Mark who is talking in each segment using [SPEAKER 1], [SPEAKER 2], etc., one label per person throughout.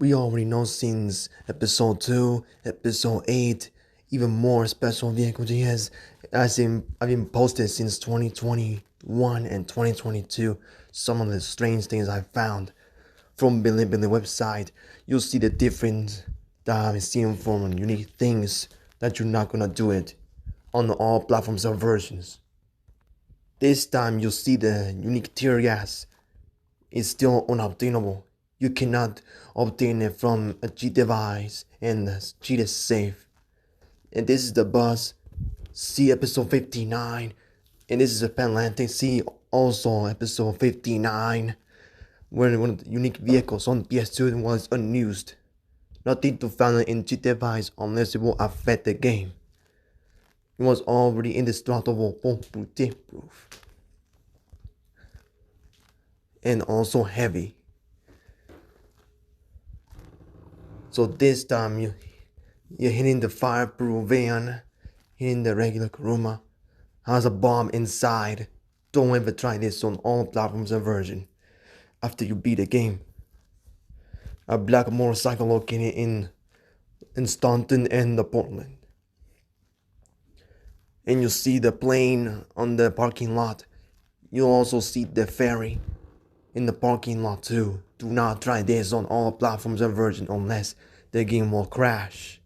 [SPEAKER 1] We already know since episode 2, episode 8, even more special vehicle I've been posted since 2021 and 2022. Some of the strange things I found from Bilibili website. You'll see the difference that I've seen from unique things that you're not gonna do it on all platforms or versions. This time you'll see the unique tear gas is still unobtainable. You cannot obtain it from a cheat device, and the cheat is safe. And this is the bus. See episode 59. And this is a Penlantic. See also episode 59. Where one of the unique vehicles on PS2 was unused. Nothing to find in cheat device unless it will affect the game. It was already indestructible, bulletproof, and also heavy. So this time you're hitting the fireproof van, hitting the regular Kuruma, has a bomb inside. Don't ever try this on all platforms and version after you beat the game. A black motorcycle located in Staunton and the Portland. And you see the plane on the parking lot. You'll also see the ferry in the parking lot too. Do not try this on all platforms and versions unless the game will crash.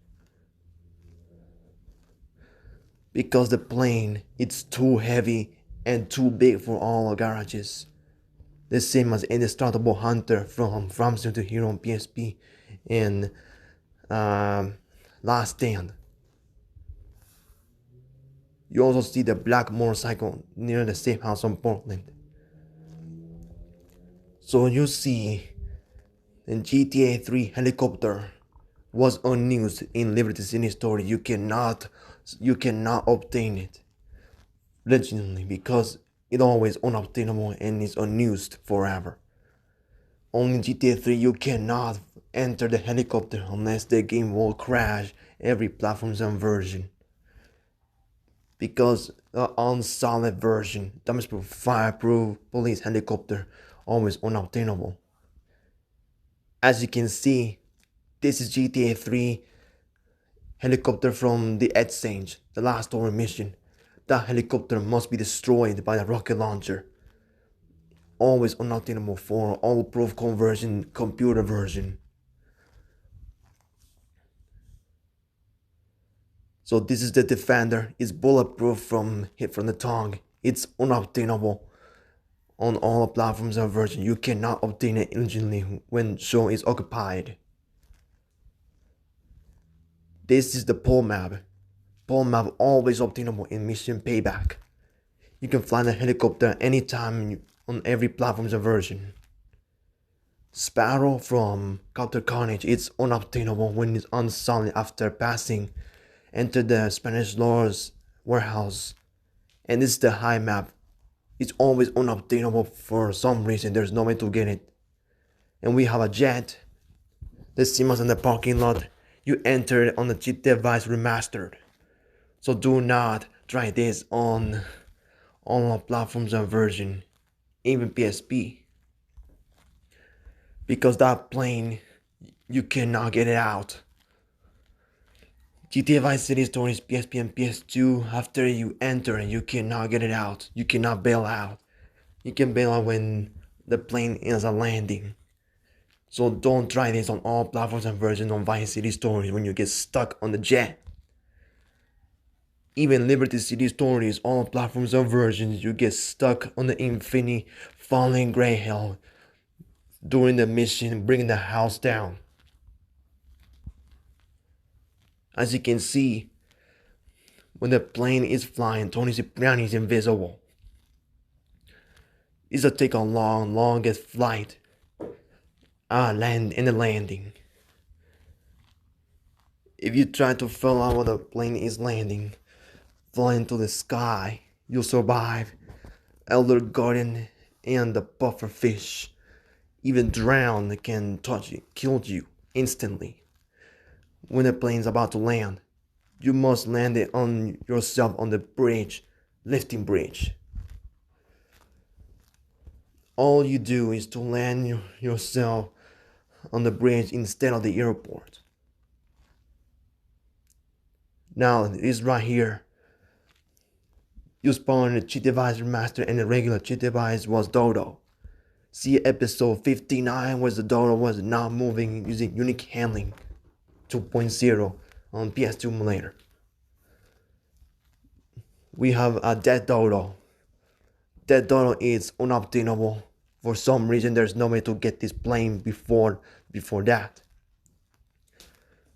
[SPEAKER 1] Because the plane, it's too heavy and too big for all garages. The same as Indestructible Hunter from Zero to Hero on PSP and Last Stand. You also see the black motorcycle near the safe house on Portland. So you see the GTA 3 helicopter was unused in Liberty City story. You cannot obtain it legitimately because it always unobtainable and is unused forever. Only GTA 3 you cannot enter the helicopter unless the game will crash every platforms and version. Because the unsolid version, damage-proof, fireproof, police helicopter, always unobtainable. As you can see, this is GTA 3 helicopter from the Exchange, the last story mission. That helicopter must be destroyed by a rocket launcher. Always unobtainable for all proof conversion computer version. So this is the Defender. It's bulletproof from hit from the tongue. It's unobtainable on all platforms and version. You cannot obtain it instantly when show is occupied. This is the pole map. Pole map always obtainable in Mission Payback. You can fly the helicopter anytime on every platform's version. Sparrow from Counter Carnage, it's unobtainable when it's unsolid after passing. Enter the Spanish Lord's warehouse. And this is the high map. It's always unobtainable for some reason. There's no way to get it. And we have a jet. The Simmons in the parking lot. You enter it on the cheat device remastered. So do not try this on all platforms and version, even PSP. Because that plane, you cannot get it out. GTA Vice City Stories PSP and PS2, after you enter you cannot get it out. You cannot bail out. You can bail out when the plane is a landing. So don't try this on all platforms and versions on Vice City Stories when you get stuck on the jet. Even Liberty City Stories, all platforms and versions, you get stuck on the Infinity Falling Grey Hill during the mission, bringing the house down. As you can see, when the plane is flying, Tony Cipriani is invisible. It's a take a longest flight. Land in the landing. If you try to fall out while the plane is landing, fly into the sky, you'll survive. Elder Guardian and the puffer fish, even drown, can touch you, kill you instantly. When the plane's about to land, you must land it on yourself on the bridge, lifting bridge. All you do is to land yourself on the bridge instead of the airport. Now it's right here. You spawn the cheat device remaster and the regular cheat device was Dodo. See episode 59 where the Dodo was not moving using unique handling 2.0 on PS2 emulator. We have a dead Dodo. Dead Dodo is unobtainable. For some reason there's no way to get this plane before that.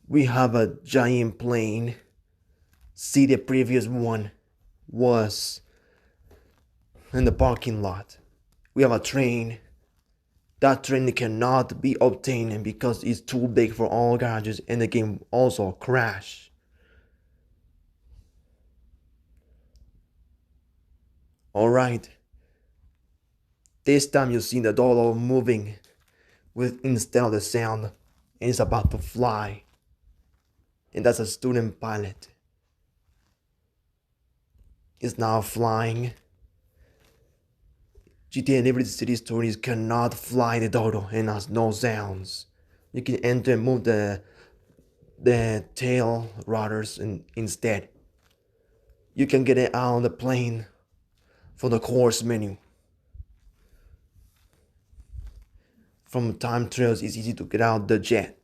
[SPEAKER 1] We have a giant plane. See, the previous one was in the parking lot. We have a train. That train cannot be obtained because it's too big for all garages, and the game also crashed. Alright. This time you see the Dodo moving with instead of the sound, and it's about to fly. And that's a student pilot. It's now flying. GTA Liberty City Stories cannot fly the Dodo and has no sounds. You can enter and move the tail rodders instead. You can get it out on the plane from the course menu. From time trails, it's easy to get out the jet.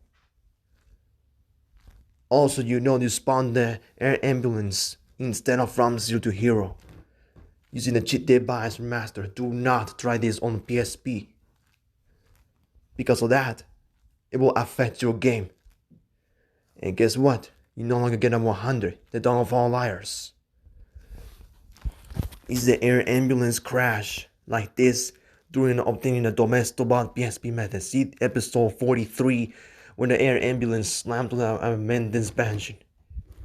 [SPEAKER 1] Also, you spawn the air ambulance instead of from 0 to hero. Using the cheat device remaster. Do not try this on PSP. Because of that, it will affect your game. And guess what? You no longer get a 100. The dawn of all liars. Is the air ambulance crash like this during obtaining the Domestobot PSP method? See episode 43 when the air ambulance slammed to the maintenance mansion.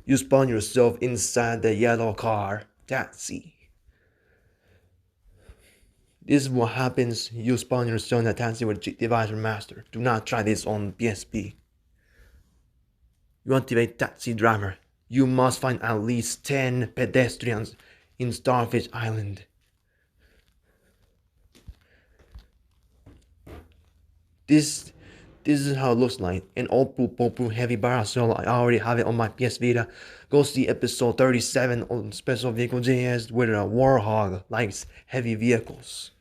[SPEAKER 1] You spawn yourself inside the yellow car taxi. This is what happens. You spawn yourself in a taxi with cheat device remaster. Do not try this on PSP. You activate taxi driver. You must find at least 10 pedestrians in Starfish Island. This is how it looks like. An old Popu heavy barrel solo. I already have it on my PS Vita. Go see episode 37 on Special Vehicle JS where a Warhog likes heavy vehicles.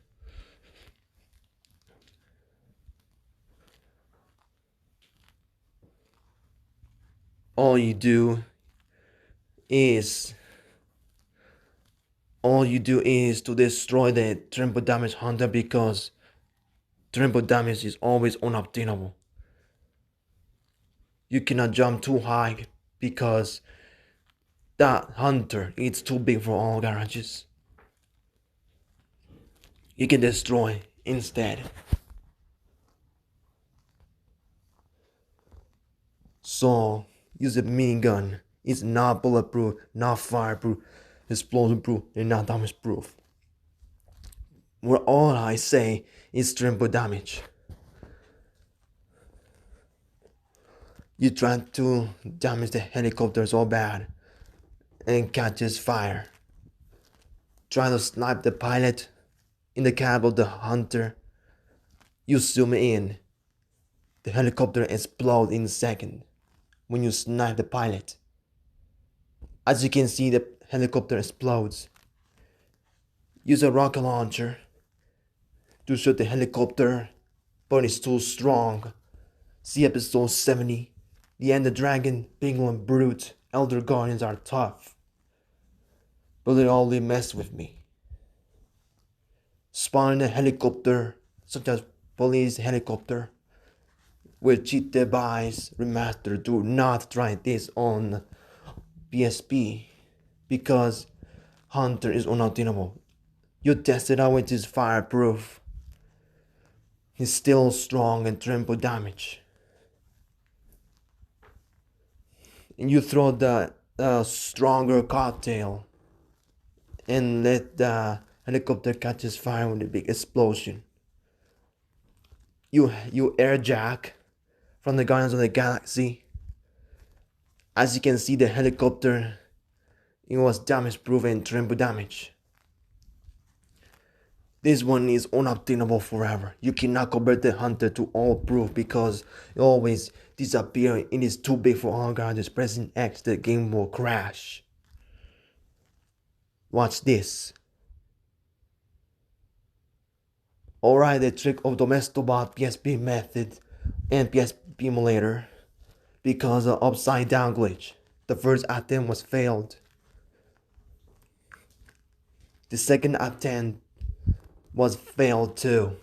[SPEAKER 1] All you do is to destroy the trample damage hunter because trample damage is always unobtainable. You cannot jump too high because that hunter is too big for all garages. You can destroy instead. So use a minigun. It's not bulletproof, not fireproof, explosion proof, and not damage proof. Where all I say is trample damage. You try to damage the helicopter so bad and catches fire. Try to snipe the pilot in the cab of the hunter. You zoom in. The helicopter explodes in a second when you snipe the pilot. As you can see, the helicopter explodes. Use a rocket launcher to shoot the helicopter, but it's too strong. See episode 70. The Ender Dragon, Penguin Brute, Elder Guardians are tough, but they only mess with me. Spawn a helicopter, such as police helicopter, with cheat device remaster. Do not try this on PSP because Hunter is unobtainable. You test it out with his fireproof. He's still strong and trample damage. And you throw the stronger cocktail and let the helicopter catches fire with a big explosion. You airjack from the Guardians of the Galaxy. As you can see, the helicopter, it was damage proof and trample damage. This one is unobtainable forever. You cannot convert the hunter to all proof because it always disappears. It is too big for all guys. Pressing X, the game will crash. Watch this. Alright, the trick of Domestobot PSP method and PSP emulator because of upside down glitch. The first attempt was failed. The second attempt was failed too.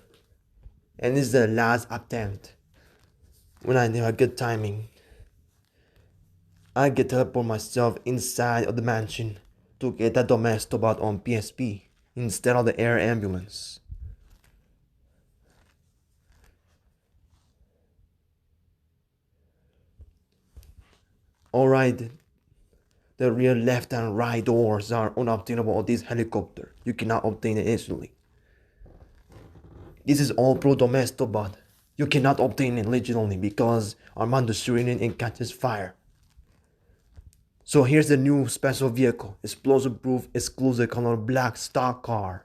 [SPEAKER 1] And this is the last attempt. When I have good timing, I get teleport myself inside of the mansion to get that Domestobot on PSP instead of the air ambulance. Alright, the rear left and right doors are unobtainable on this helicopter. You cannot obtain it easily. This is all pro Domestobot. You cannot obtain it legally because Armando shooting it and catches fire. So here's the new special vehicle, explosive proof exclusive color black stock car.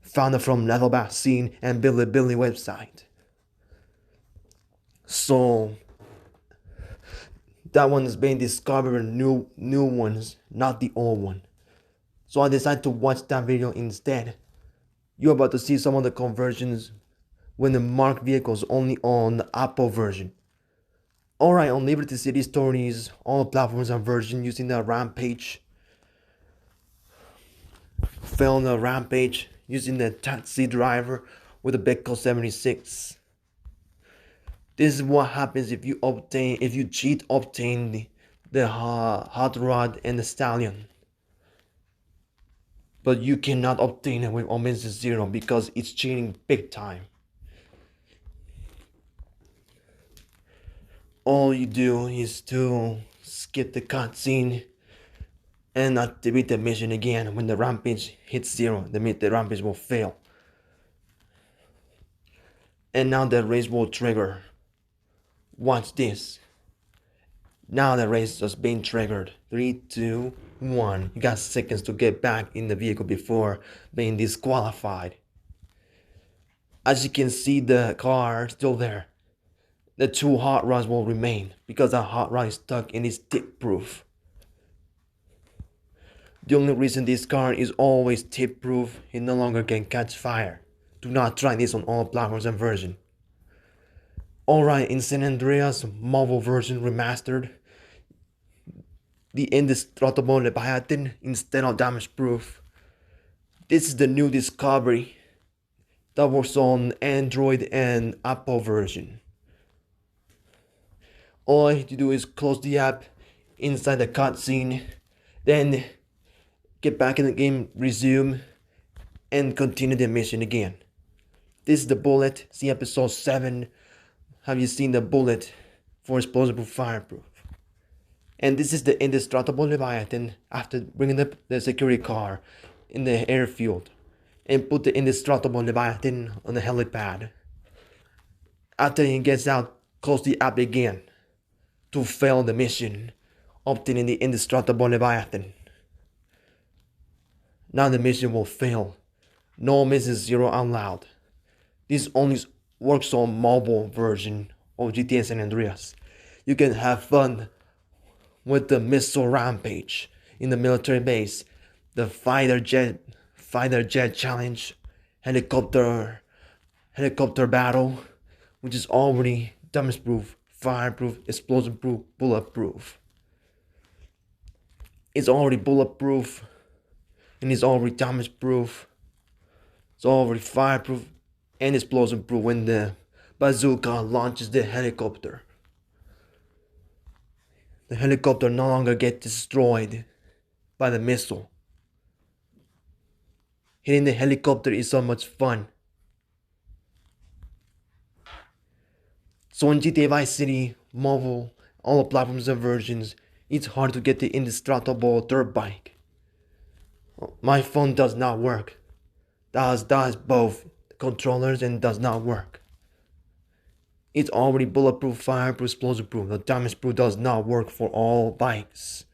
[SPEAKER 1] Found from leviathan and Billy website. So that one is being discovered, new ones, not the old one. So I decided to watch that video instead. You're about to see some of the conversions when the marked vehicles only on the Apple version. Alright, on Liberty City Stories, all platforms and versions using the Rampage. Found the Rampage using the taxi driver with the Beckel 76. This is what happens if you cheat obtain the hot rod and the stallion. But you cannot obtain it with Omega Zero because it's cheating big time. All you do is to skip the cutscene and activate the mission again. When the rampage hits zero, the rampage will fail. And now the race will trigger. Watch this. Now the race has been triggered. 3, 2, 1. You got seconds to get back in the vehicle before being disqualified. As you can see, the car still there. The 2 hot rods will remain because that hot rod is stuck and is tip proof. The only reason this car is always tip proof, it no longer can catch fire. Do not try this on all platforms and versions. Alright, in San Andreas mobile version remastered, the indestructible Leviathan instead of damage proof. This is the new discovery that works on Android and Apple version. All you have to do is close the app inside the cutscene, then get back in the game, resume, and continue the mission again. This is the bullet. See episode 7. Have you seen the bullet for explosive fireproof? And this is the indestructible Leviathan after bringing up the security car in the airfield and put the indestructible Leviathan on the helipad. After he gets out, close the app again to fail the mission, obtaining the indestructible Leviathan. Now the mission will fail. No misses, zero allowed. This only works on mobile version of GTA San Andreas. You can have fun with the missile rampage in the military base, the fighter jet challenge, helicopter battle, which is already damage proof, fireproof, explosion proof, bulletproof. It's already bulletproof and it's already damage proof. It's already fireproof and explosion proof when the bazooka launches the helicopter. The helicopter no longer gets destroyed by the missile. Hitting the helicopter is so much fun. So in GTA Vice City, mobile, all the platforms and versions, it's hard to get the indestructible dirt bike. My phone does not work. Does both controllers and does not work. It's already bulletproof, fireproof, explosion proof. The damage proof does not work for all bikes.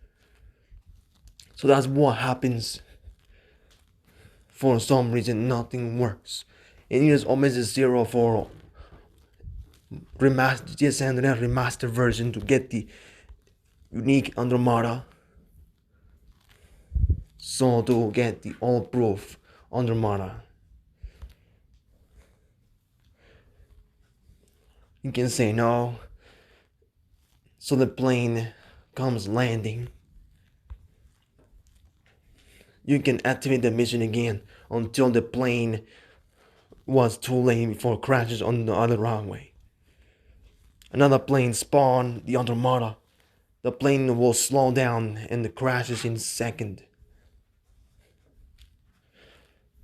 [SPEAKER 1] So that's what happens For some reason, nothing works. And it is almost a zero for GS Andreas remastered version to get the unique Andromeda. So to get the all proof Andromeda, you can say no. So the plane comes landing. You can activate the mission again until the plane was too late before it crashes on the other runway. Another plane spawned the Andromeda. The plane will slow down and the crashes in a second.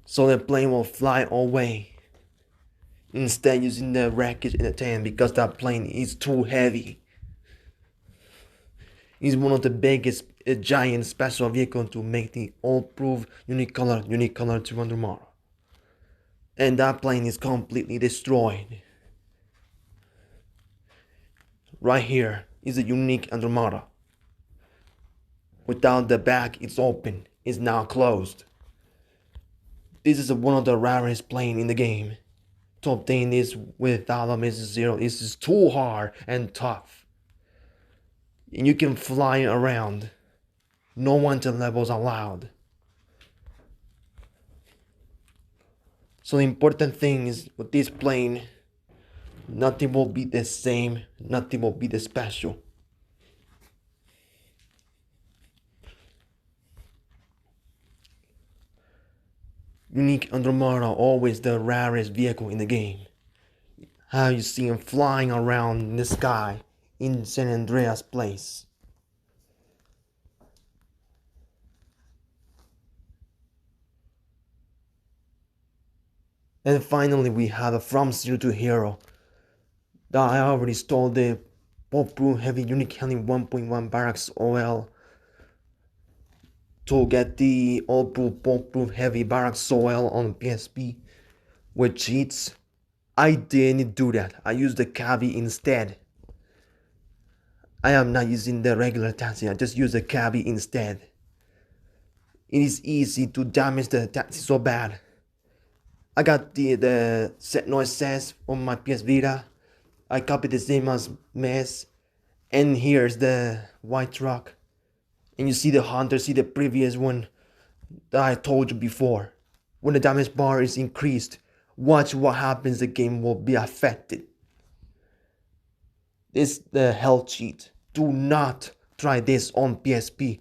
[SPEAKER 1] So the plane will fly away. Instead using the wreckage in the tank because that plane is too heavy. It's one of the biggest giant special vehicle to make the all-proof unicolor 200 model. And that plane is completely destroyed. Right here is a unique Andromeda. Without the back, it's open. It's now closed. This is one of the rarest plane in the game. To obtain this without a Mrs. Zero is just too hard and tough. And you can fly around. No wanted levels allowed. So the important thing is with this plane, nothing will be the same, nothing will be the special. Unique Andromeda, always the rarest vehicle in the game. How you see him flying around in the sky in San Andreas place. And finally we have a From Zero to Hero. That I already stole the bulletproof heavy unique handling 1.1 barracks OL to get the bulletproof heavy barracks OL on PSP with cheats. I didn't do that. I used the cavi instead. I am not using the regular taxi. I just use the cavi instead. It is easy to damage the taxi so bad. I got the set noise says on my PS Vita. I copied the same as mess. And here's the white truck. And you see the Hunter, see the previous one that I told you before. When the damage bar is increased, watch what happens, the game will be affected. This is the health cheat. Do not try this on PSP.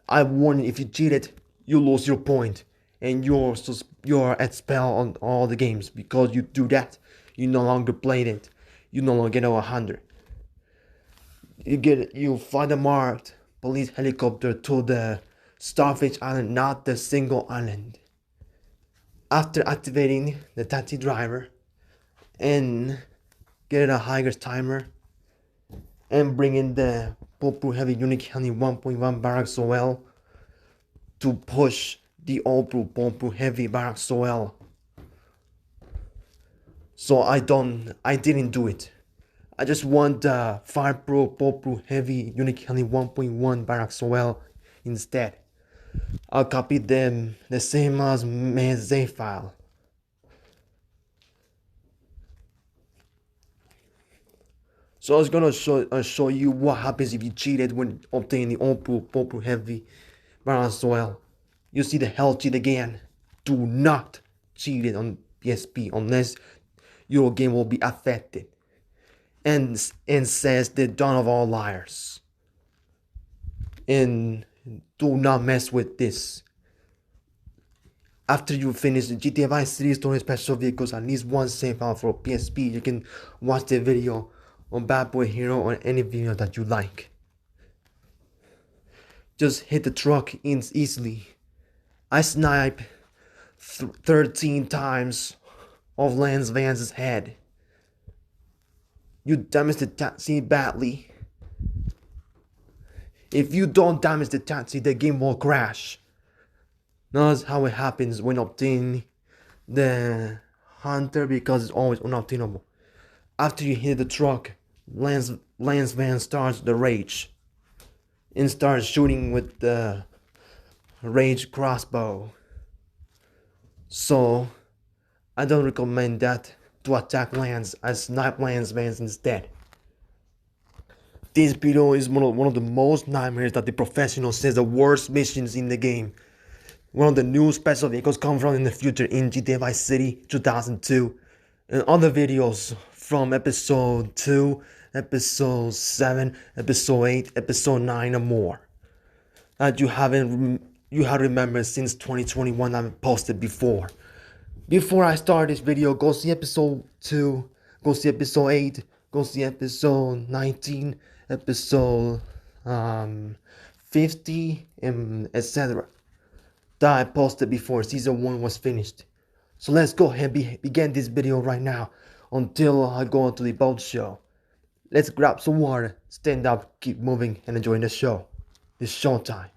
[SPEAKER 1] I warn you, if you cheat it, you lose your point. And you're at spell on all the games. Because you do that, you no longer play it. You no longer get a 100. You fly the marked police helicopter to the Starfish Island, not the single island. After activating the taxi driver and get a higher timer and bring in the bulletproof heavy unique handling 1.1 barracks OL to push the bulletproof heavy barracks OL. So I didn't do it. I just want the fireproof bulletproof heavy unique handling 1.1 barracks OL instead. I'll copy them the same as my file. So I was gonna show you what happens if you cheated when obtaining the bulletproof heavy barracks OL. You see the health cheat again. Do not cheat it on PSP unless your game will be affected. And says the dawn of all liars. And do not mess with this. After you finish the GTA Vice City Story Special Vehicles, at least one save file for PSP, you can watch the video on Bad Boy Hero or any video that you like. Just hit the truck in easily. I snipe 13 times of Lance Vance's head. You damage the taxi badly. If you don't damage the taxi, the game will crash. That's how it happens when obtaining the Hunter, because it's always unobtainable. After you hit the truck, Lance Van starts the rage and starts shooting with the rage crossbow. So I don't recommend that to attack lands. I snipe lands instead. This video is one of the most nightmares that the professional says the worst missions in the game. One of the new special vehicles come from in the future in GTA Vice City 2002. And other videos from episode 2, episode 7, episode 8, episode 9 and more. That you have remembered since 2021 I've posted before. Before I start this video, go see episode 2, go see episode 8, go see episode 19, episode 50, and etc. that I posted before season 1 was finished. So let's go ahead and begin this video right now until I go on to the boat show. Let's grab some water, stand up, keep moving, and enjoying the show. It's showtime.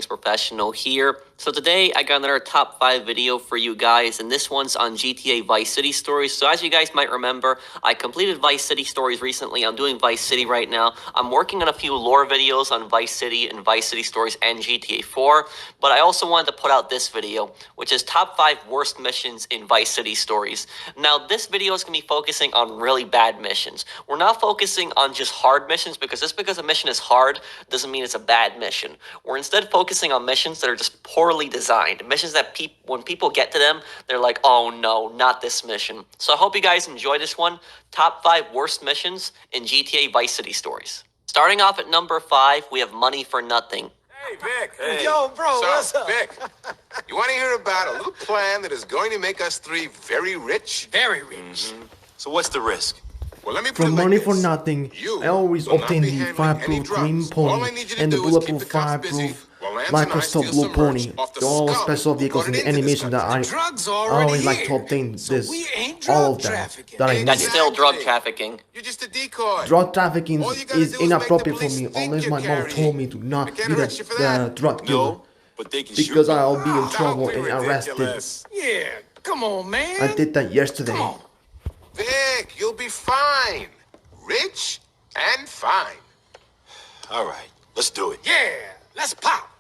[SPEAKER 2] Professional here. So today I got another top 5 video for you guys, and this one's on GTA Vice City Stories. So as you guys might remember, I completed Vice City Stories recently. I'm doing Vice City right now. I'm working on a few lore videos on Vice City and Vice City Stories and GTA 4, but I also wanted to put out this video, which is top 5 worst missions in Vice City Stories. Now this video is going to be focusing on really bad missions. We're not focusing on just hard missions, because just because a mission is hard doesn't mean it's a bad mission. We're instead focusing on missions that are just poorly designed. Missions that when people get to them, they're like, oh no, not this mission. So I hope you guys enjoy this one. Top 5 worst missions in GTA Vice City Stories. Starting off at number 5, we have Money for Nothing.
[SPEAKER 3] Hey, Vic.
[SPEAKER 4] Hey. Yo, bro, what's up?
[SPEAKER 3] Vic, you want to hear about a little plan that is going to make us 3 very rich?
[SPEAKER 4] Very rich.
[SPEAKER 5] So what's the risk?
[SPEAKER 3] Well, let me put
[SPEAKER 1] From
[SPEAKER 3] it like
[SPEAKER 1] Money
[SPEAKER 3] this.
[SPEAKER 1] for Nothing, I always
[SPEAKER 3] will not
[SPEAKER 1] obtain
[SPEAKER 3] be
[SPEAKER 1] the
[SPEAKER 3] handling
[SPEAKER 1] fireproof
[SPEAKER 3] any
[SPEAKER 1] green
[SPEAKER 3] drugs. All I
[SPEAKER 1] pony
[SPEAKER 3] need you to
[SPEAKER 1] and the
[SPEAKER 3] do is keep
[SPEAKER 1] bulletproof
[SPEAKER 3] the cops busy
[SPEAKER 1] fireproof
[SPEAKER 3] while Lance and I
[SPEAKER 1] Microsoft
[SPEAKER 3] steal
[SPEAKER 1] Blue
[SPEAKER 3] some
[SPEAKER 1] Pony.
[SPEAKER 3] merch off the
[SPEAKER 1] They're all
[SPEAKER 3] scum
[SPEAKER 1] special
[SPEAKER 3] who
[SPEAKER 1] vehicles
[SPEAKER 3] brought
[SPEAKER 1] in
[SPEAKER 3] it
[SPEAKER 1] the
[SPEAKER 3] into this
[SPEAKER 1] animation that
[SPEAKER 3] country.
[SPEAKER 4] Drugs
[SPEAKER 1] I
[SPEAKER 4] already
[SPEAKER 1] always like
[SPEAKER 4] here.
[SPEAKER 1] to obtain
[SPEAKER 4] So
[SPEAKER 1] this.
[SPEAKER 4] we ain't
[SPEAKER 1] All
[SPEAKER 4] drug
[SPEAKER 1] of them
[SPEAKER 4] trafficking.
[SPEAKER 1] that I need.
[SPEAKER 2] That's still drug
[SPEAKER 3] Exactly.
[SPEAKER 2] trafficking.
[SPEAKER 3] You're just a decoy.
[SPEAKER 1] Drug trafficking
[SPEAKER 3] All you gotta
[SPEAKER 1] is
[SPEAKER 3] do is make
[SPEAKER 1] inappropriate
[SPEAKER 3] the
[SPEAKER 1] for me
[SPEAKER 3] police think
[SPEAKER 1] unless
[SPEAKER 3] you're
[SPEAKER 1] my mom
[SPEAKER 3] carrying.
[SPEAKER 1] told me to not
[SPEAKER 3] They can't
[SPEAKER 1] be
[SPEAKER 3] arrest you for that.
[SPEAKER 1] the drug dealer.
[SPEAKER 5] No, but they can shoot
[SPEAKER 1] Because
[SPEAKER 5] me.
[SPEAKER 1] I'll be in
[SPEAKER 3] Don't
[SPEAKER 1] trouble
[SPEAKER 3] be
[SPEAKER 1] and arrested.
[SPEAKER 3] ridiculous.
[SPEAKER 4] Yeah, come on, man.
[SPEAKER 1] I did that yesterday.
[SPEAKER 4] Come on.
[SPEAKER 3] Vic, you'll be fine. Rich and fine.
[SPEAKER 5] All right, let's do it.
[SPEAKER 4] Yeah, let's pop.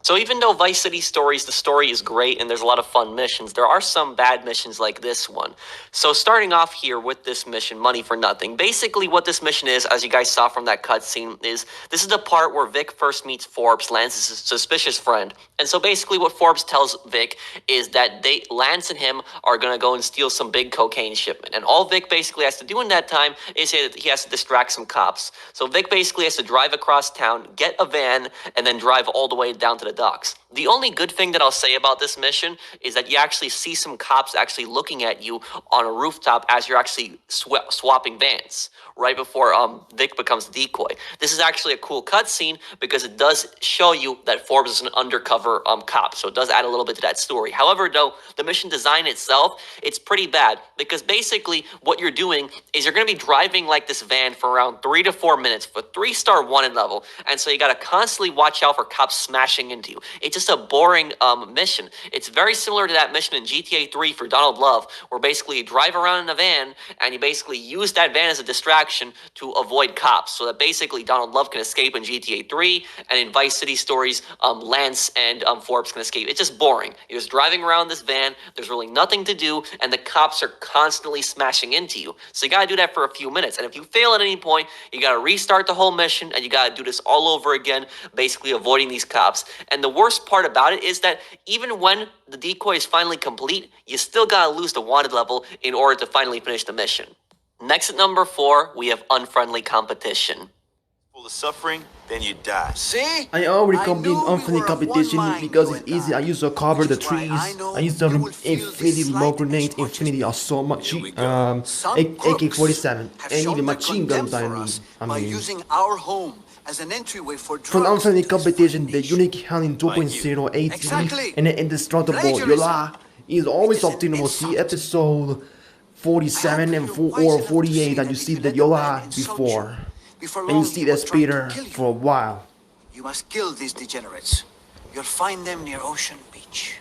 [SPEAKER 2] So even though Vice City Stories, the story is great and there's a lot of fun missions, there are some bad missions like this one. So starting off here with this mission, Money for Nothing. Basically what this mission is, as you guys saw from that cutscene, is this is the part where Vic first meets Forbes, Lance's suspicious friend. And so basically what Forbes tells Vic is that Lance and him are going to go and steal some big cocaine shipment. And all Vic basically has to do in that time is say that he has to distract some cops. So Vic basically has to drive across town, get a van, and then drive all the way down to the docks. The only good thing that I'll say about this mission is that you actually see some cops actually looking at you on a rooftop as you're actually swapping vans right before Vic becomes the decoy. This is actually a cool cutscene because it does show you that Forbes is an undercover cop, so it does add a little bit to that story. However, though, the mission design itself, it's pretty bad because basically what you're doing is you're going to be driving like this van for around 3 to 4 minutes for 3-star wanted level, and so you got to constantly watch out for cops smashing into you. It's just a boring mission. It's very similar to that mission in GTA 3 for Donald Love, where basically you drive around in a van and you basically use that van as a distraction to avoid cops, so that basically Donald Love can escape in GTA 3, and in Vice City Stories, Lance and Forbes can escape. It's just boring. You're just driving around this van, there's really nothing to do, and the cops are constantly smashing into you. So you gotta do that for a few minutes, and if you fail at any point, you gotta restart the whole mission, and you gotta do this all over again, basically avoiding these cops. And the worst part about it is that even when the decoy is finally complete, you still gotta lose the wanted level in order to finally finish the mission. Next at number 4, we have unfriendly competition.
[SPEAKER 5] Full of suffering, then you die.
[SPEAKER 4] See?
[SPEAKER 1] I already
[SPEAKER 4] I
[SPEAKER 1] completed
[SPEAKER 4] knew we
[SPEAKER 1] unfriendly
[SPEAKER 4] were of
[SPEAKER 1] competition
[SPEAKER 4] one mind,
[SPEAKER 1] because
[SPEAKER 4] you
[SPEAKER 1] it's
[SPEAKER 4] and
[SPEAKER 1] easy. I
[SPEAKER 4] I.
[SPEAKER 1] used to cover the
[SPEAKER 4] Which is why
[SPEAKER 1] trees.
[SPEAKER 4] I know
[SPEAKER 1] I used to have
[SPEAKER 4] you will feel
[SPEAKER 1] infinity
[SPEAKER 4] this
[SPEAKER 1] remote
[SPEAKER 4] slight
[SPEAKER 1] grenades,
[SPEAKER 4] as much as
[SPEAKER 1] infinity
[SPEAKER 4] me.
[SPEAKER 1] assault
[SPEAKER 5] Here we go.
[SPEAKER 4] Some
[SPEAKER 1] AK-47,
[SPEAKER 4] crooks have
[SPEAKER 1] and
[SPEAKER 4] shown
[SPEAKER 1] even
[SPEAKER 4] their
[SPEAKER 1] machine guns.
[SPEAKER 4] contempt for us by using our home as an entryway for
[SPEAKER 1] from
[SPEAKER 4] drugs
[SPEAKER 1] unfriendly
[SPEAKER 4] into this
[SPEAKER 1] competition, the
[SPEAKER 4] nation.
[SPEAKER 1] unique handling 2.0 AT
[SPEAKER 4] Exactly.
[SPEAKER 1] and the indestructible
[SPEAKER 4] Plagiarism.
[SPEAKER 1] Yola is always
[SPEAKER 4] It is an
[SPEAKER 1] obtainable. See
[SPEAKER 4] insult.
[SPEAKER 1] episode 47 and
[SPEAKER 4] you're
[SPEAKER 1] 4
[SPEAKER 4] wise
[SPEAKER 1] or
[SPEAKER 4] enough to
[SPEAKER 1] 48
[SPEAKER 4] see
[SPEAKER 1] that you
[SPEAKER 4] if
[SPEAKER 1] see
[SPEAKER 4] you
[SPEAKER 1] the
[SPEAKER 4] let the man
[SPEAKER 1] Yola
[SPEAKER 4] insult
[SPEAKER 1] before.
[SPEAKER 4] Before
[SPEAKER 1] And you
[SPEAKER 4] long,
[SPEAKER 1] see
[SPEAKER 4] he
[SPEAKER 1] that
[SPEAKER 4] will try to
[SPEAKER 1] speeder
[SPEAKER 4] kill you.
[SPEAKER 1] for a while.
[SPEAKER 4] You must kill these degenerates. You'll find them near Ocean Beach.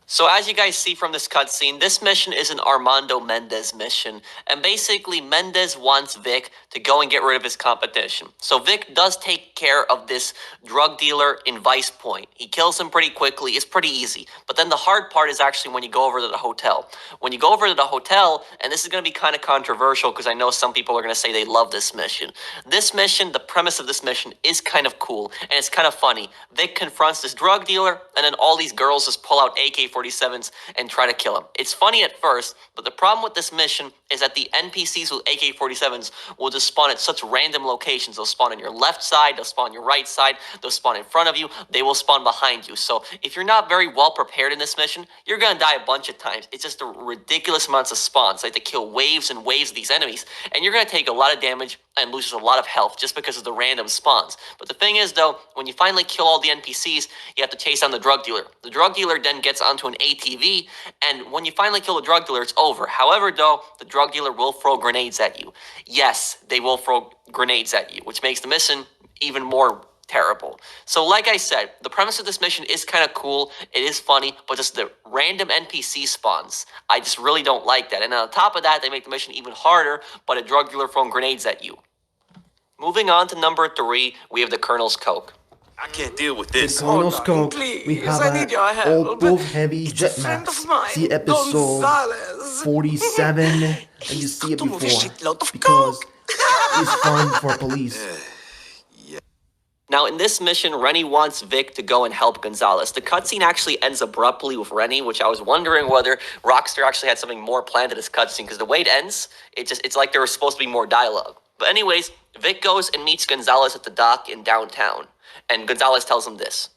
[SPEAKER 2] So as you guys see from this cutscene, this mission is an Armando Mendez mission, and basically Mendez wants Vic to go and get rid of his competition. So Vic does take care of this drug dealer in Vice Point. He kills him pretty quickly, it's pretty easy. But then the hard part is actually when you go over to the hotel. When you go over to the hotel, and this is going to be kind of controversial because I know some people are going to say they love this mission. This mission, the premise of this mission is kind of cool, and it's kind of funny. Vic confronts this drug dealer, and then all these girls just pull out AK-47s and try to kill him. It's funny at first, but the problem with this mission is that the NPCs with AK-47s will just spawn at such random locations. They'll spawn on your left side, they'll spawn on your right side, they'll spawn in front of you, they will spawn behind you. So if you're not very well prepared in this mission, you're gonna die a bunch of times. It's just a ridiculous amounts of spawns. They have to kill waves and waves of these enemies, and you're gonna take a lot of damage and loses a lot of health just because of the random spawns. But the thing is, though, when you finally kill all the NPCs, you have to chase down the drug dealer. The drug dealer then gets onto an ATV, and when you finally kill the drug dealer, it's over. However, though, the drug dealer will throw grenades at you. Yes, they will throw grenades at you, which makes the mission even more terrible. So like I said, the premise of this mission is kind of cool, it is funny, but just the random NPC spawns, I just really don't like that. And on top of that, they make the mission even harder by the drug dealer throwing grenades at you. Moving on to number 3, we have the Colonel's Coke.
[SPEAKER 5] I can't deal with this.
[SPEAKER 1] Colonel's
[SPEAKER 4] darling,
[SPEAKER 1] Coke,
[SPEAKER 4] please,
[SPEAKER 1] we have
[SPEAKER 4] I need your
[SPEAKER 1] an
[SPEAKER 4] help.
[SPEAKER 1] old wolf heavy
[SPEAKER 4] It's a friend
[SPEAKER 1] jetmax.
[SPEAKER 4] of mine,
[SPEAKER 1] See episode
[SPEAKER 4] Gonzalez.
[SPEAKER 1] 47, and you
[SPEAKER 4] He's
[SPEAKER 1] see it
[SPEAKER 4] got to move a
[SPEAKER 1] before
[SPEAKER 4] shitload of
[SPEAKER 1] because
[SPEAKER 4] coke.
[SPEAKER 1] it's fun for police.
[SPEAKER 2] Now, in this mission, Rennie wants Vic to go and help Gonzalez. The cutscene actually ends abruptly with Rennie, which I was wondering whether Rockstar actually had something more planned to this cutscene, because the way it ends, it's like there was supposed to be more dialogue. But anyways, Vic goes and meets Gonzalez at the dock in downtown, and Gonzalez tells him this.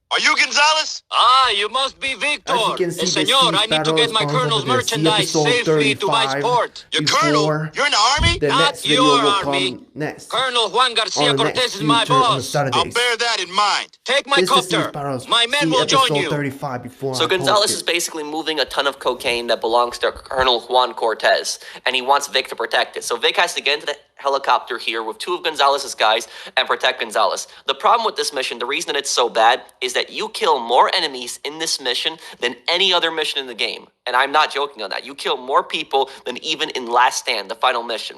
[SPEAKER 5] Are you Gonzalez?
[SPEAKER 6] Ah, you must be Victor.
[SPEAKER 1] As you can see, the
[SPEAKER 6] Senor,
[SPEAKER 1] sea
[SPEAKER 6] I need to get my
[SPEAKER 1] sparrows
[SPEAKER 6] colonel's
[SPEAKER 1] over there. See
[SPEAKER 6] merchandise
[SPEAKER 1] episode
[SPEAKER 6] safely to
[SPEAKER 1] 35
[SPEAKER 6] Viceport.
[SPEAKER 5] Your
[SPEAKER 1] before
[SPEAKER 5] colonel? You're in the army?
[SPEAKER 1] The
[SPEAKER 6] Not
[SPEAKER 1] next video
[SPEAKER 6] your
[SPEAKER 1] will
[SPEAKER 6] army.
[SPEAKER 1] come next.
[SPEAKER 6] Colonel Juan Garcia
[SPEAKER 1] Or next
[SPEAKER 6] Cortez is my
[SPEAKER 1] future on
[SPEAKER 6] boss.
[SPEAKER 1] Saturdays.
[SPEAKER 5] I'll bear that in mind.
[SPEAKER 6] Take my
[SPEAKER 1] This is the sea
[SPEAKER 6] copter.
[SPEAKER 1] sparrows.
[SPEAKER 6] My men
[SPEAKER 1] See
[SPEAKER 6] will join
[SPEAKER 1] episode
[SPEAKER 6] you.
[SPEAKER 1] 35 before
[SPEAKER 2] So
[SPEAKER 1] I
[SPEAKER 2] Gonzalez
[SPEAKER 1] post
[SPEAKER 2] is
[SPEAKER 1] it.
[SPEAKER 2] basically moving a ton of cocaine that belongs to Colonel Juan Cortez, and he wants Vic to protect it. So Vic has to get into the helicopter here with 2 of Gonzalez's guys and protect Gonzalez. The problem with this mission, the reason that it's so bad, is that you kill more enemies in this mission than any other mission in the game. And I'm not joking on that. You kill more people than even in Last Stand, the final mission.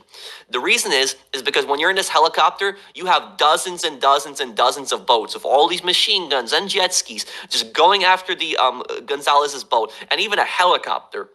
[SPEAKER 2] The reason is because when you're in this helicopter, you have dozens and dozens and dozens of boats with all these machine guns and jet skis just going after the Gonzalez's boat, and even a helicopter.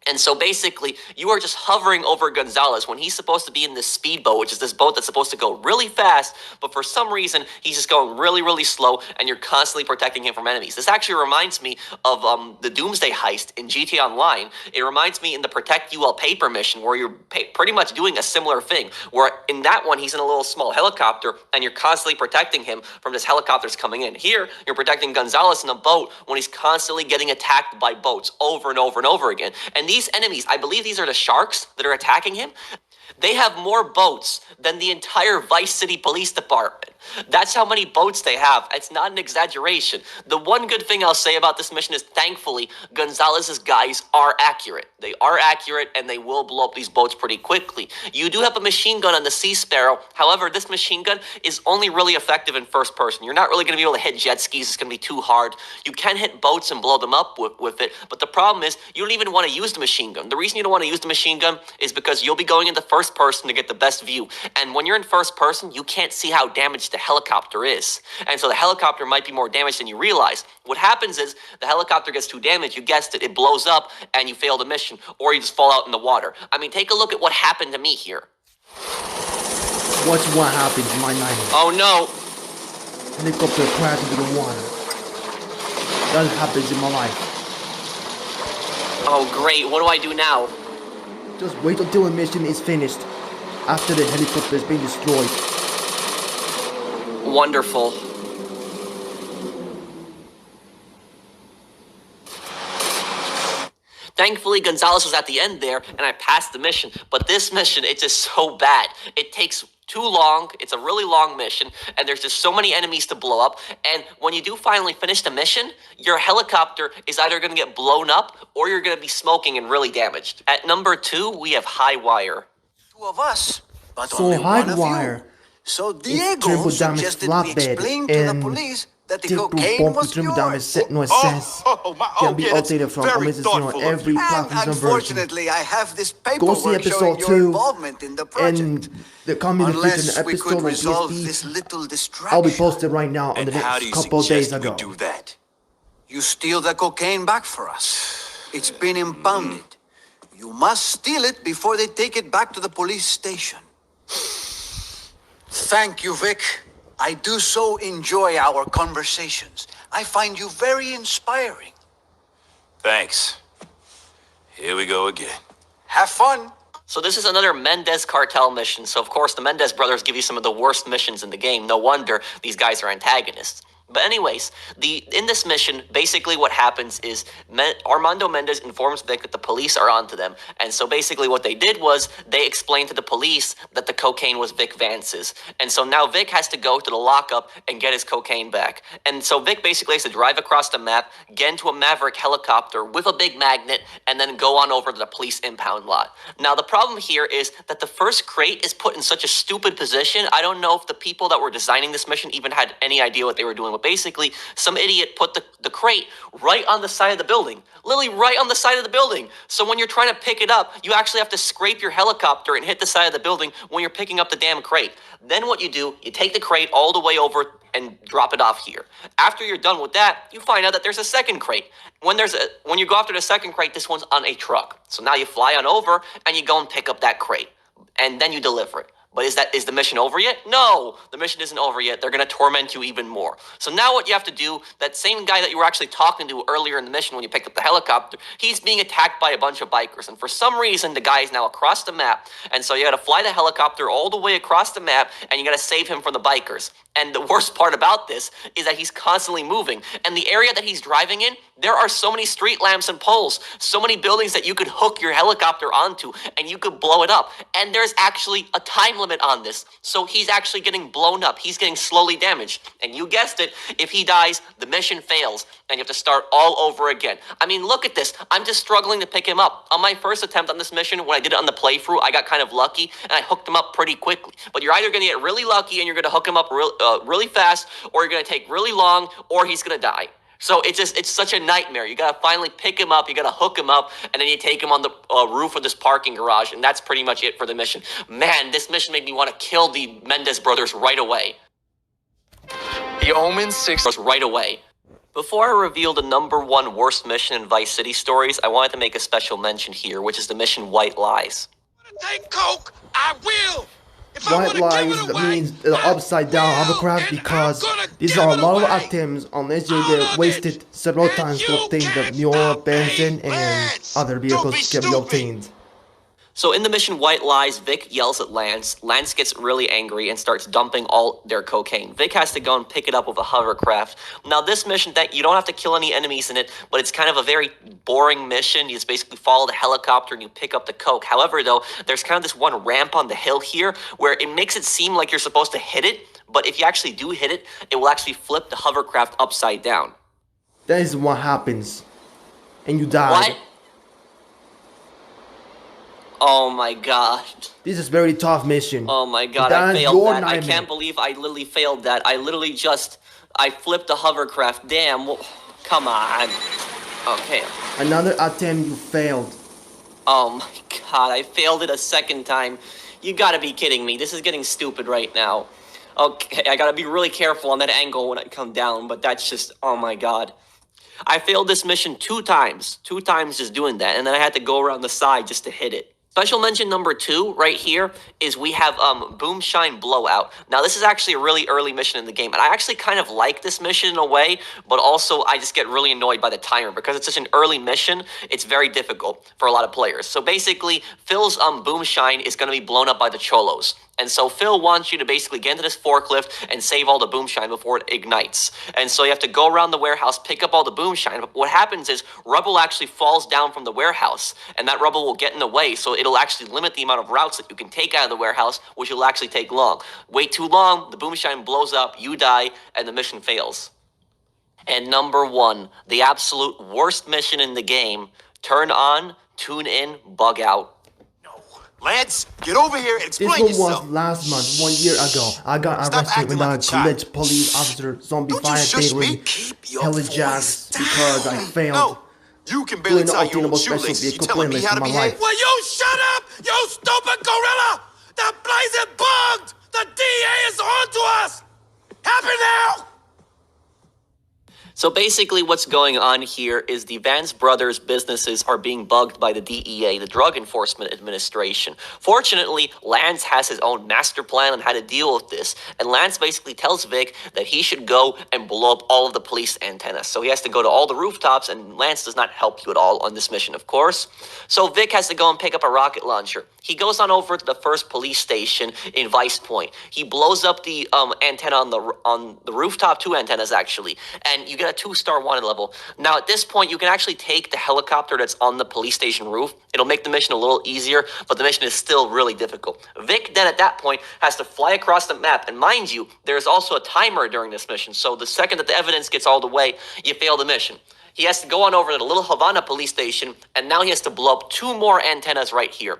[SPEAKER 2] And so basically, you are just hovering over Gonzalez when he's supposed to be in this speedboat, which is this boat that's supposed to go really fast, but for some reason, he's just going really, really slow, and you're constantly protecting him from enemies. This actually reminds me of the Doomsday heist in GTA Online. It reminds me in the Protect UL paper mission, where you're pretty much doing a similar thing, where in that one, he's in a little small helicopter, and you're constantly protecting him from this helicopters coming in. Here, you're protecting Gonzalez in a boat when he's constantly getting attacked by boats over and over and over again. And these enemies, I believe these are the sharks that are attacking him. They have more boats than the entire Vice City Police Department. That's how many boats they have. It's not an exaggeration. The one good thing I'll say about this mission is, thankfully, Gonzalez's guys are accurate. They are accurate, and they will blow up these boats pretty quickly. You do have a machine gun on the Sea Sparrow. However, this machine gun is only really effective in first person. You're not really going to be able to hit jet skis. It's going to be too hard. You can hit boats and blow them up with it, but the problem is you don't even want to use the machine gun. The reason you don't want to use the machine gun is because you'll be going into first person to get the best view. And when you're in first person, you can't see how damaged the helicopter is. And so the helicopter might be more damaged than you realize. What happens is the helicopter gets too damaged, you guessed it, it blows up and you fail the mission, or you just fall out in the water. I mean, take a look at what happened to me here.
[SPEAKER 1] Watch what happens in my nightmare.
[SPEAKER 2] Oh no.
[SPEAKER 1] helicopter crashed into the water. That happens in my life.
[SPEAKER 2] Oh, great. What do I do now?
[SPEAKER 1] Just wait until the mission is finished. After the helicopter has been destroyed.
[SPEAKER 2] Wonderful. Thankfully, Gonzalez was at the end there, and I passed the mission. But this mission, it's just so bad. It takes too long. It's a really long mission, and there's just so many enemies to blow up. And when you do finally finish the mission, your helicopter is either going to get blown up or you're going to be smoking and really damaged. At number 2, we have High Wire.
[SPEAKER 4] Two of us, but
[SPEAKER 1] So
[SPEAKER 4] only one of
[SPEAKER 1] Hardwire
[SPEAKER 4] you. So
[SPEAKER 1] turbo
[SPEAKER 4] Diego
[SPEAKER 1] damage
[SPEAKER 4] suggested we
[SPEAKER 1] flatbed
[SPEAKER 4] explain to the
[SPEAKER 1] and
[SPEAKER 4] police that the
[SPEAKER 1] Tipo
[SPEAKER 4] cocaine
[SPEAKER 1] pomp
[SPEAKER 4] was
[SPEAKER 1] turbo damage
[SPEAKER 4] yours.
[SPEAKER 1] set no access. Can be
[SPEAKER 5] yeah, that's
[SPEAKER 1] updated from
[SPEAKER 5] very
[SPEAKER 1] Amazon
[SPEAKER 5] thoughtful
[SPEAKER 1] on
[SPEAKER 5] of
[SPEAKER 1] every
[SPEAKER 5] you.
[SPEAKER 1] platform
[SPEAKER 4] And
[SPEAKER 1] version.
[SPEAKER 4] unfortunately, I have this
[SPEAKER 1] Go see
[SPEAKER 4] paperwork showing
[SPEAKER 1] episode
[SPEAKER 4] your
[SPEAKER 1] 2
[SPEAKER 4] involvement in the project.
[SPEAKER 1] and the coming in the future
[SPEAKER 4] Unless we
[SPEAKER 1] episode
[SPEAKER 4] could
[SPEAKER 1] on
[SPEAKER 4] resolve
[SPEAKER 1] PSP.
[SPEAKER 4] this little distraction.
[SPEAKER 1] I'll be posted right now on
[SPEAKER 5] And
[SPEAKER 1] the
[SPEAKER 5] how do
[SPEAKER 1] next
[SPEAKER 5] you
[SPEAKER 1] couple of days
[SPEAKER 5] suggest we
[SPEAKER 1] ago.
[SPEAKER 5] do that?
[SPEAKER 4] You steal the cocaine back for us. It's been impounded. You must steal it before they take it back to the police station. Thank you, Vic. I do so enjoy our conversations. I find you very inspiring.
[SPEAKER 5] Thanks. Here we go again.
[SPEAKER 4] Have fun.
[SPEAKER 2] So this is another Mendez cartel mission. So of course the Mendez brothers give you some of the worst missions in the game. No wonder these guys are antagonists. But anyways, in this mission, basically what happens is Armando Mendez informs Vic that the police are onto them. And so basically what they did was they explained to the police that the cocaine was Vic Vance's. And so now Vic has to go to the lockup and get his cocaine back. And so Vic basically has to drive across the map, get into a Maverick helicopter with a big magnet, and then go on over to the police impound lot. Now the problem here is that the first crate is put in such a stupid position. I don't know if the people that were designing this mission even had any idea what they were doing. But basically, some idiot put the crate right on the side of the building. Literally right on the side of the building. So when you're trying to pick it up, you actually have to scrape your helicopter and hit the side of the building when you're picking up the damn crate. Then what you do, you take the crate all the way over and drop it off here. After you're done with that, you find out that there's a second crate. When you go after the second crate, this one's on a truck. So now you fly on over and you go and pick up that crate. And then you deliver it. But is the mission over yet? No, the mission isn't over yet. They're going to torment you even more. So now what you have to do, that same guy that you were actually talking to earlier in the mission when you picked up the helicopter, he's being attacked by a bunch of bikers. And for some reason, the guy is now across the map. And so you got to fly the helicopter all the way across the map, and you got to save him from the bikers. And the worst part about this is that he's constantly moving. And the area that he's driving in, there are so many street lamps and poles, so many buildings that you could hook your helicopter onto, and you could blow it up. And there's actually a time limit on this. So he's actually getting blown up. He's getting slowly damaged. And you guessed it, if he dies, the mission fails, and you have to start all over again. I mean, look at this. I'm just struggling to pick him up. On my first attempt on this mission, when I did it on the playthrough, I got kind of lucky, and I hooked him up pretty quickly. But you're either going to get really lucky, and you're going to hook him up really fast, or you're going to take really long, or he's going to die. So it's such a nightmare. You got to finally pick him up, you got to hook him up, and then you take him on the roof of this parking garage, and that's pretty much it for the mission. Man, this mission made me want to kill the Mendez brothers right away.
[SPEAKER 6] The Omen 6
[SPEAKER 2] Right away. Before I reveal the #1 worst mission in Vice City Stories, I wanted to make a special mention here, which is the mission White Lies.
[SPEAKER 5] Take coke, I will.
[SPEAKER 1] White lies means the upside down hovercraft because these are a lot of items unless you get wasted several times to obtain the Muir, Benson, and other vehicles can be obtained.
[SPEAKER 2] So in the mission White Lies, Vic yells at Lance. Lance gets really angry and starts dumping all their cocaine. Vic has to go and pick it up with a hovercraft. Now this mission, that you don't have to kill any enemies in it, but it's kind of a very boring mission. You just basically follow the helicopter and you pick up the coke. However, though, there's kind of this one ramp on the hill here where it makes it seem like you're supposed to hit it, but if you actually do hit it, it will actually flip the hovercraft upside down.
[SPEAKER 1] That is what happens. And you die.
[SPEAKER 2] What? Oh my god.
[SPEAKER 1] This is very tough mission.
[SPEAKER 2] Oh my god,
[SPEAKER 1] That
[SPEAKER 2] I
[SPEAKER 1] is
[SPEAKER 2] failed
[SPEAKER 1] your
[SPEAKER 2] that. I
[SPEAKER 1] nightmare.
[SPEAKER 2] can't believe I literally failed that. I flipped the hovercraft. Damn, come on. Okay.
[SPEAKER 1] Another attempt you failed.
[SPEAKER 2] Oh my god, I failed it a second time. You gotta be kidding me. This is getting stupid right now. Okay, I gotta be really careful on that angle when I come down, but that's just, oh my god. I failed this mission 2 times. 2 times just doing that, and then I had to go around the side just to hit it. Special mention number 2 right here is we have Boomshine Blowout. Now this is actually a really early mission in the game, and I actually kind of like this mission in a way, but also I just get really annoyed by the timer because it's such an early mission. It's very difficult for a lot of players. So basically, Phil's Boomshine is going to be blown up by the Cholos. And so Phil wants you to basically get into this forklift and save all the boomshine before it ignites. And so you have to go around the warehouse, pick up all the boomshine. But what happens is rubble actually falls down from the warehouse, and that rubble will get in the way. So it'll actually limit the amount of routes that you can take out of the warehouse, which will actually take long. Wait too long, the boomshine blows up, you die, and the mission fails. And number 1, the absolute worst mission in the game, turn on, tune in, bug out.
[SPEAKER 5] Lance, get over here and
[SPEAKER 1] This
[SPEAKER 5] explain
[SPEAKER 1] one
[SPEAKER 5] yourself.
[SPEAKER 1] was last month, 1 year ago. I got
[SPEAKER 5] Stop
[SPEAKER 1] arrested
[SPEAKER 5] acting
[SPEAKER 1] when
[SPEAKER 5] like
[SPEAKER 1] a
[SPEAKER 5] a child.
[SPEAKER 1] glitch police officer zombie
[SPEAKER 5] Don't you
[SPEAKER 1] fire
[SPEAKER 5] shush me.
[SPEAKER 1] theory
[SPEAKER 5] Keep your
[SPEAKER 1] helijacked
[SPEAKER 5] voice
[SPEAKER 1] because I
[SPEAKER 5] down.
[SPEAKER 1] failed.
[SPEAKER 5] No, you can barely
[SPEAKER 1] Doing the
[SPEAKER 5] tie your own
[SPEAKER 1] obtainable special
[SPEAKER 5] shoelaces. You
[SPEAKER 1] vehicle
[SPEAKER 5] telling me
[SPEAKER 1] playlist
[SPEAKER 5] how to
[SPEAKER 1] of my
[SPEAKER 5] behave?
[SPEAKER 1] life.
[SPEAKER 5] Will you shut up, you stupid gorilla? The place is bugged. The DA is on to us. Happy now?
[SPEAKER 2] So basically what's going on here is the Vance brothers' businesses are being bugged by the DEA, the Drug Enforcement Administration. Fortunately, Lance has his own master plan on how to deal with this, and Lance basically tells Vic that he should go and blow up all of the police antennas. So he has to go to all the rooftops, and Lance does not help you at all on this mission, of course. So Vic has to go and pick up a rocket launcher. He goes on over to the first police station in Vice Point. He blows up the antenna on the rooftop, 2 antennas actually, and you get a 2-star wanted level. Now at this point, you can actually take the helicopter that's on the police station roof. It'll make the mission a little easier, but the mission is still really difficult. Vic then at that point has to fly across the map, and mind you, there's also a timer during this mission, so the second that the evidence gets all the way, you fail the mission. He has to go on over to the Little Havana police station, and now he has to blow up 2 more antennas right here.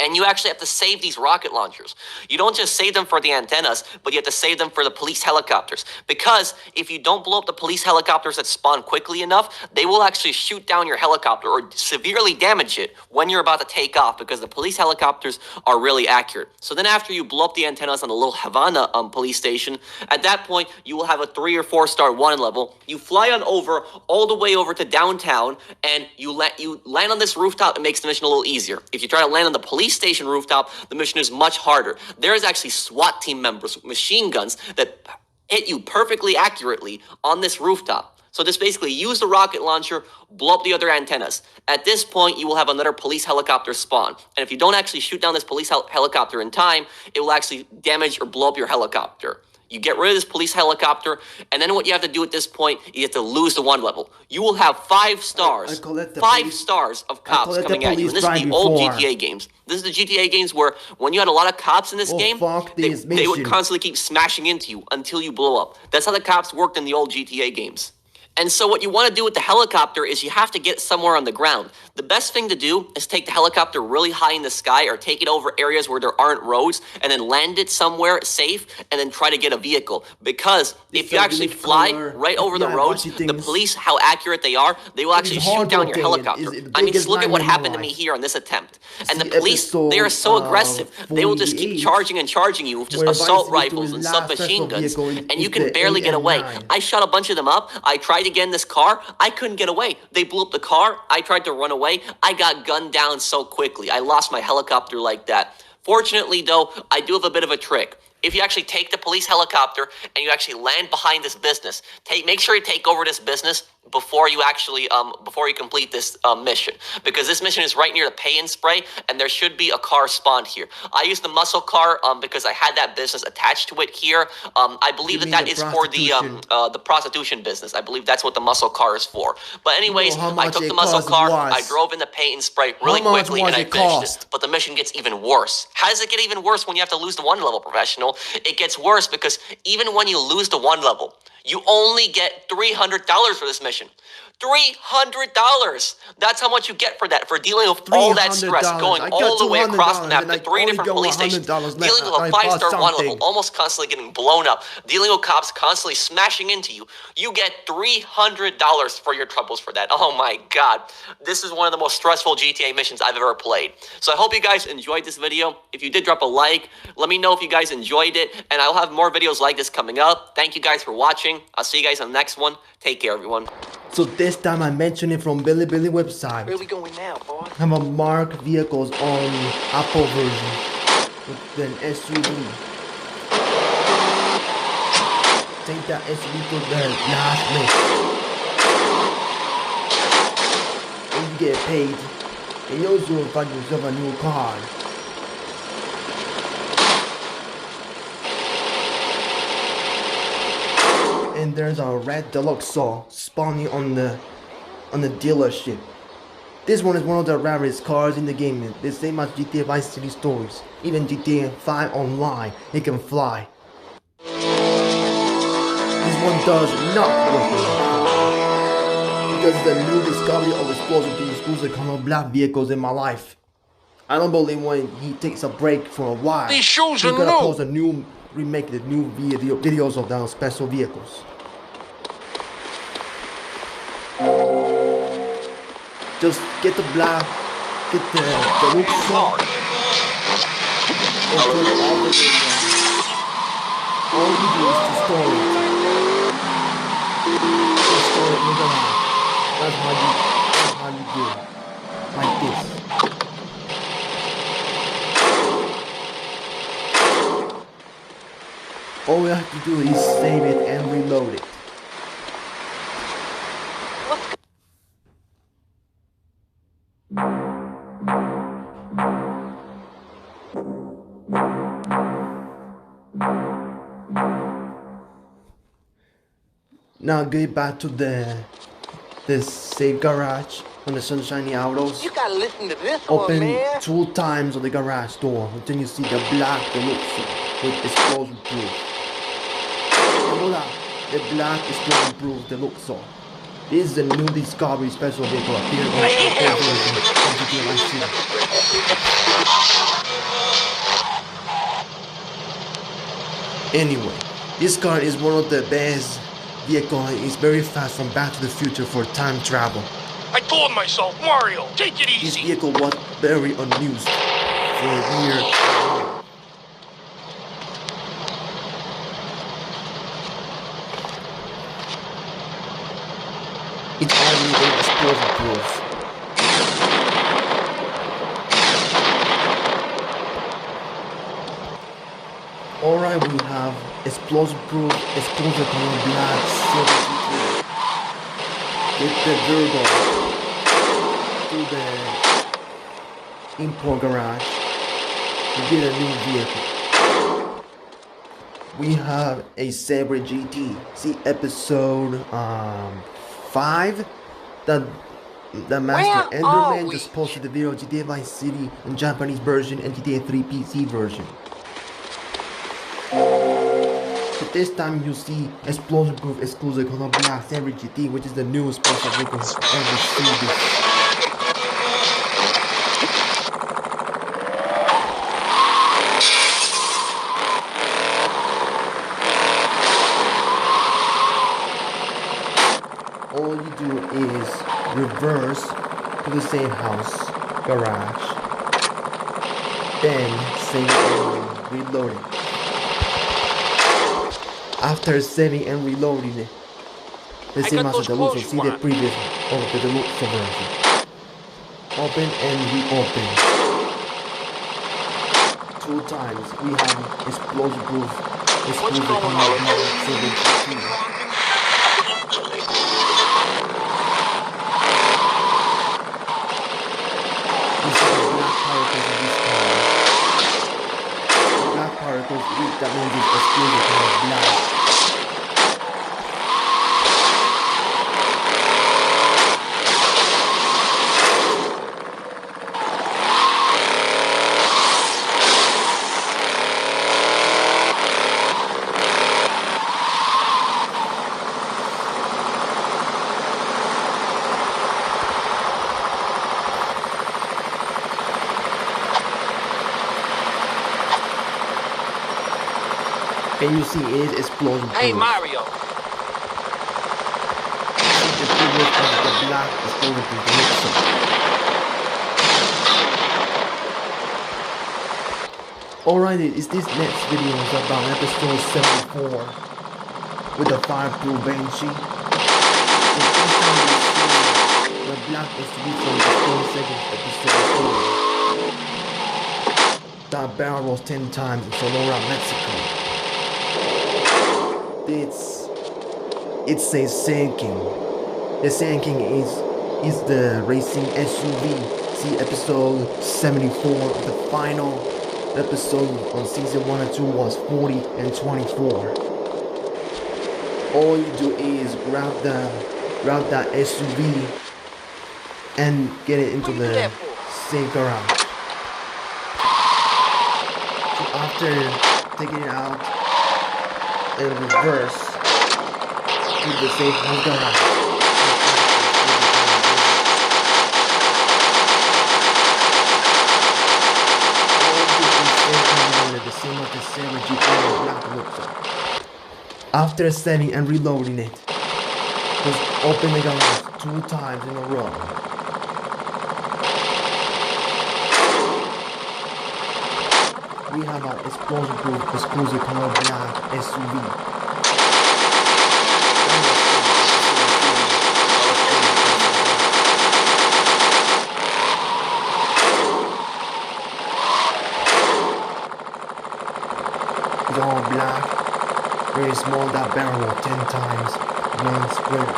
[SPEAKER 2] And you actually have to save these rocket launchers. You don't just save them for the antennas, but you have to save them for the police helicopters. Because if you don't blow up the police helicopters that spawn quickly enough, they will actually shoot down your helicopter or severely damage it when you're about to take off, because the police helicopters are really accurate. So then after you blow up the antennas on the Little Havana police station, at that point, you will have a 3 or 4-star wanted level. You fly on over, all the way over to downtown, and you land on this rooftop. It makes the mission a little easier. If you try to land on the police station rooftop, the mission is much harder. There's actually SWAT team members with machine guns that hit you perfectly accurately on this rooftop. So just basically use the rocket launcher, blow up the other antennas. At this point, you will have another police helicopter spawn. And if you don't actually shoot down this police helicopter in time, it will actually damage or blow up your helicopter. You get rid of this police helicopter, and then what you have to do at this point, you have to lose the one level. You will have 5 stars, 5 stars of cops coming at you. And this is the old GTA games. This is the GTA games where when you had a lot of cops in this game, they would constantly keep smashing into you until you blow up. That's how the cops worked in the old GTA games. And so what you want to do with the helicopter is you have to get somewhere on the ground. The best thing to do is take the helicopter really high in the sky or take it over areas where there aren't roads and then land it somewhere safe and then try to get a vehicle. Because if you actually fly right over the roads, the police, how accurate they are, they will actually shoot down your helicopter. I mean, just look at what happened to me here on this attempt. And the police, they are so aggressive. They will just keep charging and charging you with just assault rifles and submachine guns, and you can barely get away. I shot a bunch of them up. I tried to get in this car. I couldn't get away. They blew up the car. I tried to run away. I got gunned down so quickly. I lost my helicopter like that. Fortunately, though, I do have a bit of a trick. If you actually take the police helicopter and you actually land behind this business, make sure you take over this business before you actually before you complete this mission, because this mission is right near the pay and spray, and there should be a car spawned here. I used the muscle car because I had that business attached to it here. I believe that is for the prostitution business. I believe that's what the muscle car is for. But anyways, I took the muscle car, I drove in the pay and spray really quickly, and I finished it. But the mission gets even worse. How does it get even worse when you have to lose the 1 level, professional? It gets worse because even when you lose the 1 level, you only get $300 for this mission. $300. That's how much you get for that, for dealing with all that stress, going all the way across the map to 3 different police stations, dealing with a 5-star 1 level, almost constantly getting blown up, dealing with cops constantly smashing into you. You get $300 for your troubles for that. Oh my God. This is one of the most stressful GTA missions I've ever played. So I hope you guys enjoyed this video. If you did, drop a like. Let me know if you guys enjoyed it, and I'll have more videos like this coming up. Thank you guys for watching. watching. I'll see you guys on the next one. Take care, everyone.
[SPEAKER 1] So this time I mentioned it from Billy website.
[SPEAKER 6] Where we going now, boy?
[SPEAKER 1] Have a marked vehicles on Apple version with an SUV. Take that SUV to the last list. And you get paid. And you also find yourself a new car. And there's a red deluxe saw spawning on the dealership. This one is one of the rarest cars in the game, the same as GTA Vice City stories. Even GTA 5 online, it can fly. This one does not look like because the new discovery of exclusive color black vehicles in my life. I don't believe when he takes a break for a while,
[SPEAKER 5] These shoes
[SPEAKER 1] he's
[SPEAKER 5] are
[SPEAKER 1] gonna
[SPEAKER 5] new.
[SPEAKER 1] post a new remake, the new videos of those special vehicles. Just get the black, get the look shot, and turn it all the way down. All you do is to store it. Just store it in the house. That's how you do it. Like this. All you have to do is save it and reload it. Now get back to the safe garage on the Sunshiny Autos.
[SPEAKER 6] You gotta listen to this one,
[SPEAKER 1] Open
[SPEAKER 6] man.
[SPEAKER 1] 2 times on the garage door until you see the black deluxe with explosion proof. Voila, the black explosion proof deluxe. This is the new discovery special vehicle appearing on the version of GTA Vice City. Anyway, this car is one of the best vehicles. It's very fast from Back to the Future for time travel.
[SPEAKER 5] I told myself, Mario, take it
[SPEAKER 1] This
[SPEAKER 5] easy.
[SPEAKER 1] vehicle was very unused for a year. It's already explosion proof. Alright, we have explosion proof, explosion color black, silver. Get the Virgo to the import garage to get a new vehicle. We have a Sabre GT. See episode 5? The Master Enderman just posted the video GTA Vice City in Japanese version and GTA 3 PC version. But this time you see explosion proof exclusive color black Sabre GT, which is the newest special vehicle ever seen this. All you do is reverse to the same house, garage, then save and reload it. After saving and reloading it, the same as the deluxe, see the previous of the deluxe version. Open and reopen. 2 times we have explosion proof, exclusive color black Sabre GT. Particles, that means it's exclusive color black. Can you see it is explosion proof?
[SPEAKER 6] Hey, Mario.
[SPEAKER 1] The previous of the black explosion proof. Alrighty, is this next video is about episode 74. with a fireproof banshee. The first time we see the black SUV from the 22nd episode 4. That barrel rolls 10 times in Sonora, Mexico. It's a sinking. The sinking is the racing SUV. See episode 74. The final episode on season 1 and 2 was 40 and 24. All you do is grab that SUV and get it into the safe garage. So after taking it out in reverse to the safe house garage. The same of the 7 GP black looks like. After saving and reloading it, just open the garage 2 times in a row. We have our explosion-proof exclusive color black SUV. It's all black, very small, that barrel 10 times, 1 square.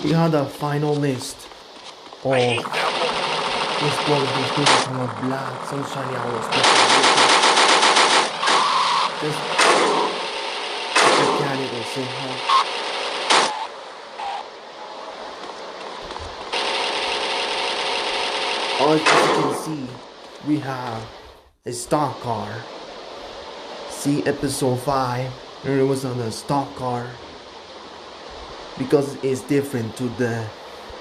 [SPEAKER 1] We have the final list of explosives including color black, sunshine hour, special vehicles. Just look at it and see how. As you can see, we have a stock car. See episode 5, and it was on the stock car. Because it's different to the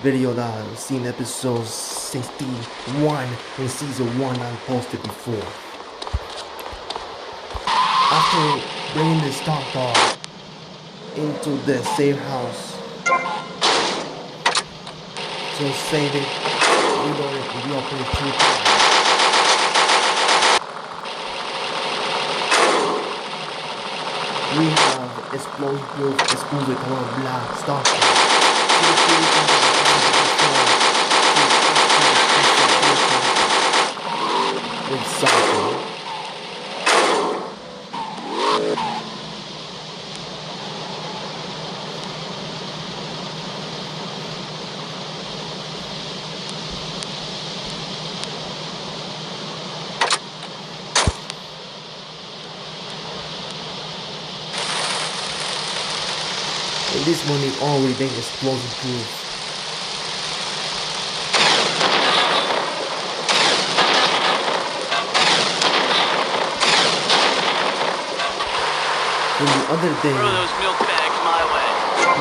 [SPEAKER 1] video that I've seen episode 61 in season 1 I posted before. After bringing the stock car into the safe house, so save it, reload it, and reopen it 2 times. We have explosion-proof exclusive color black stock car. With something. And this one is already being explosion proof. From the other day,
[SPEAKER 2] Throw those milk bags my way.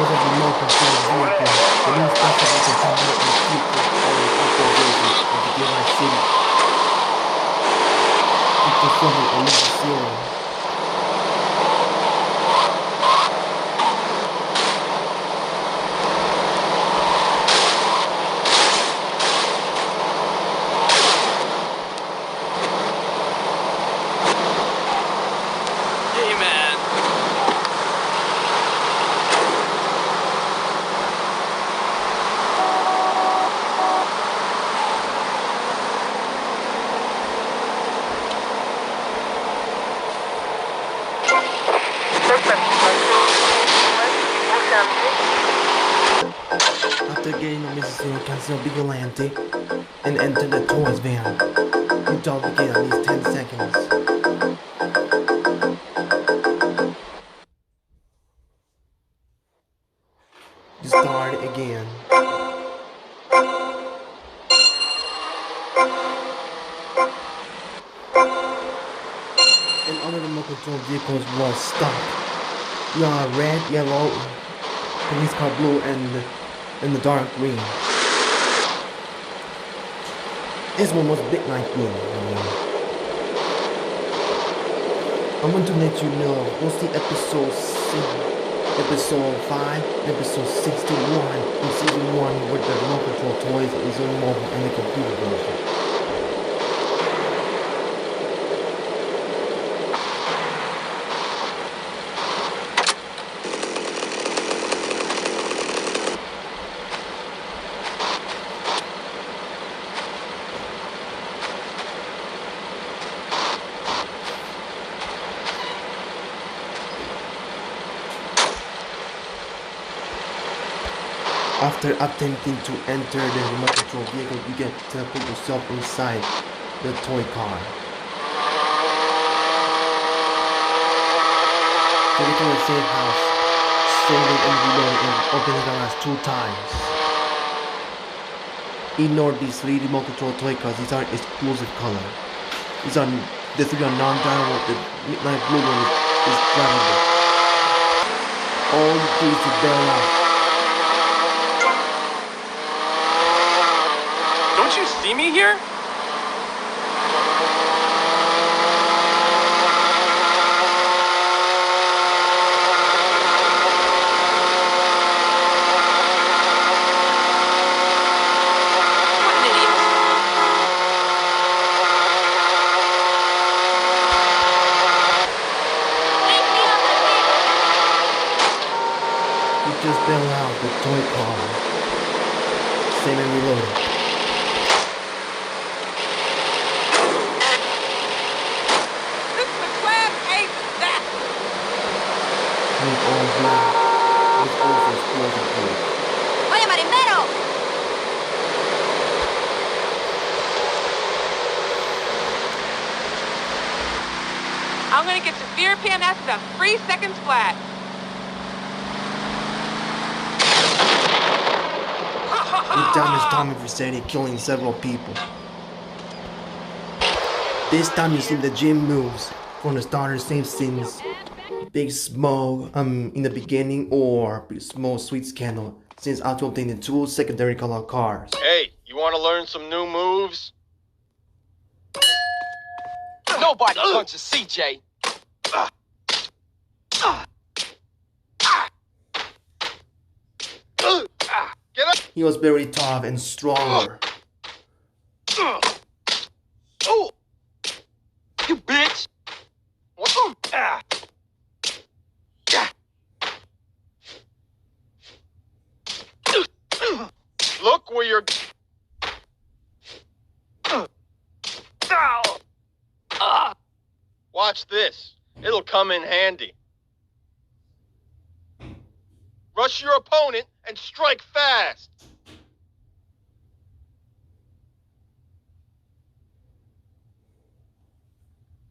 [SPEAKER 1] was a remote control vehicle, the new special component and secret operations of the Gilead City. It discovered a level 0. After getting a Mississippi cancel vigilante and enter the toys van, you don't get at least 10 seconds. You start again. And other remote control vehicles was stopped. You are red, yellow, police car blue, and and the dark green. This one was big like green. I want to let you know what's the episode 5, episode 61 in season 1 with the remote control toys is on mobile and the computer version. After attempting to enter the remote control vehicle, you get to put yourself inside the toy car. To return to the safe house, save it and reload and open the garage 2 times. Ignore these 3 remote control toy cars, these are exclusive color. The 3 are non-drivable, the midnight blue one is drivable. All you do is to bail out.
[SPEAKER 7] Don't you see me here?
[SPEAKER 1] You just bail out the toy car. Save and reload it. Make all black with also explosion proof.
[SPEAKER 8] ¡Oye, marimbero!
[SPEAKER 9] I'm gonna get severe PMS with a 3 seconds flat.
[SPEAKER 1] You damaged Tommy Vercetti, killing several people. This time you see the gym moves from the starter, same scenes. Big smoke in the beginning or big smoke sweet scandal since how to obtain the 2 secondary color cars.
[SPEAKER 7] Hey, you want to learn some new moves?
[SPEAKER 5] Nobody punches CJ.
[SPEAKER 7] Get up!
[SPEAKER 1] He was very tough and stronger.
[SPEAKER 5] Oh, you bitch!
[SPEAKER 7] Look where you're... Watch this. It'll come in handy. Rush your opponent and strike fast.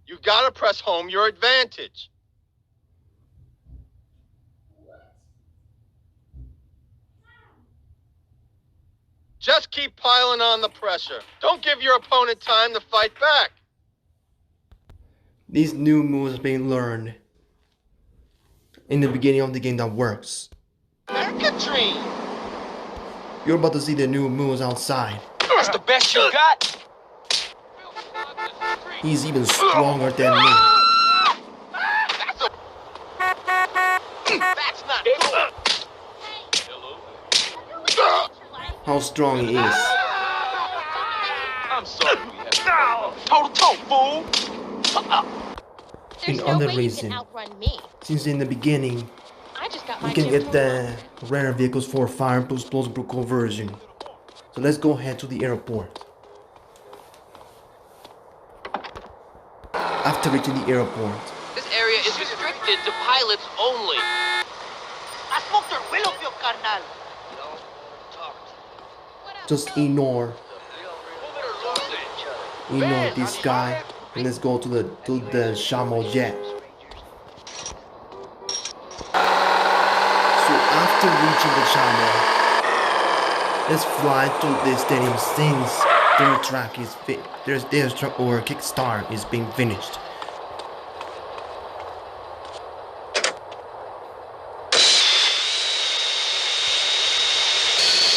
[SPEAKER 7] You gotta press home your advantage. Just keep piling on the pressure. Don't give your opponent time to fight back.
[SPEAKER 1] These new moves have been learned in the beginning of the game that works.
[SPEAKER 5] American dream.
[SPEAKER 1] You're about to see the new moves outside.
[SPEAKER 5] That's the best you got.
[SPEAKER 1] He's even stronger than me.
[SPEAKER 5] That's not cool.
[SPEAKER 1] How strong he is.
[SPEAKER 5] I'm sorry we have toe-to-toe, fool.
[SPEAKER 1] In
[SPEAKER 8] There's no
[SPEAKER 1] other
[SPEAKER 8] way you
[SPEAKER 1] reason,
[SPEAKER 8] can outrun me.
[SPEAKER 1] since in the beginning,
[SPEAKER 8] I just got my
[SPEAKER 1] you can
[SPEAKER 8] chance
[SPEAKER 1] get
[SPEAKER 8] to
[SPEAKER 1] the rare vehicles for fire plus explosive conversion. So let's go ahead to the airport. After reaching the airport,
[SPEAKER 6] This area is restricted to pilots only.
[SPEAKER 5] I smoked her willow milk, carnal.
[SPEAKER 1] just ignore this guy and let's go to the Shamo jet. So after reaching the Shamo, let's fly to the stadium since their track is their track or kickstart is being finished.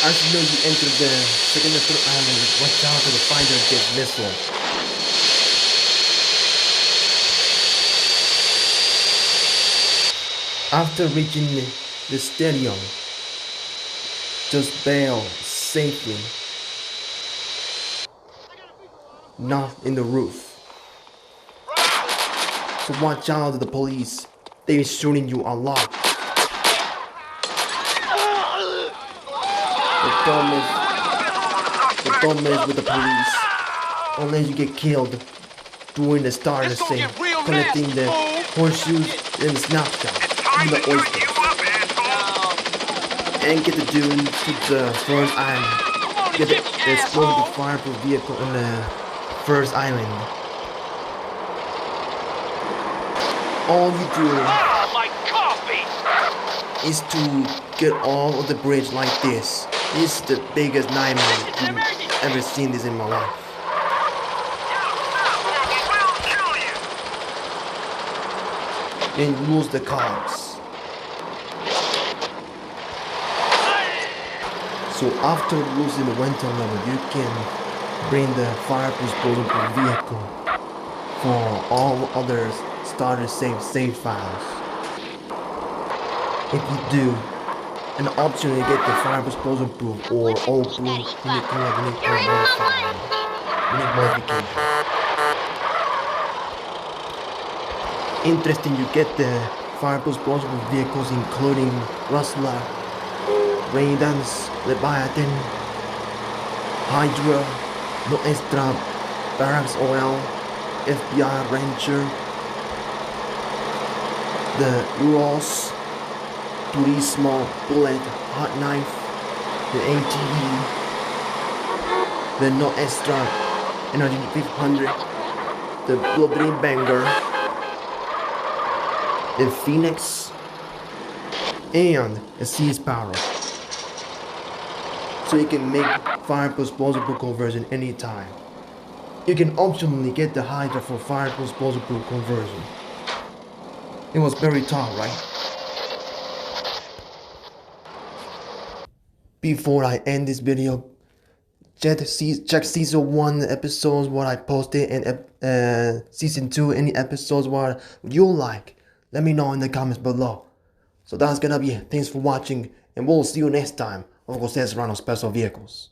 [SPEAKER 1] As you know, you enter the second and third island, watch out for the fighter jet missile. After reaching the stadium, just bail safely. Not in the roof. So watch out to the police. They're shooting you a lot. But don't mess with the police. Unless you get killed during the start of the scene, collecting the horseshoes and the snapshots from the oysters. And get the dude to the first island. Get the explosive fireproof vehicle on the first island. All you do is to get all of the bridge like this. This is the biggest nightmare I've ever seen this in my life. And you lose the cars. So after losing the rental level, you can bring the fireproof explosive vehicle for all others starter save files. If you do, an option to get the fireproof explosive proof or all proof unique modification. Interesting, you get the fireproof explosive vehicles including Rustler, Raiders, Leviathan, Hydra, No Extra, Barracks Oil, FBI Ranger, the Uros, Turismo, Bullet, Hot Knife, the ATV, the No Extra, Energy 500, the Blood Dream Banger, the Phoenix, and the Sea Sparrow. So you can make fireproof explosive conversion anytime. You can optionally get the Hydra for fireproof explosive conversion. It was very tough, right? Before I end this video, check season 1 episodes what I posted and season 2 any episodes what you like. Let me know in the comments below. So that's gonna be it. Thanks for watching, and we'll see you next time on Uncle Says Around on Special Vehicles.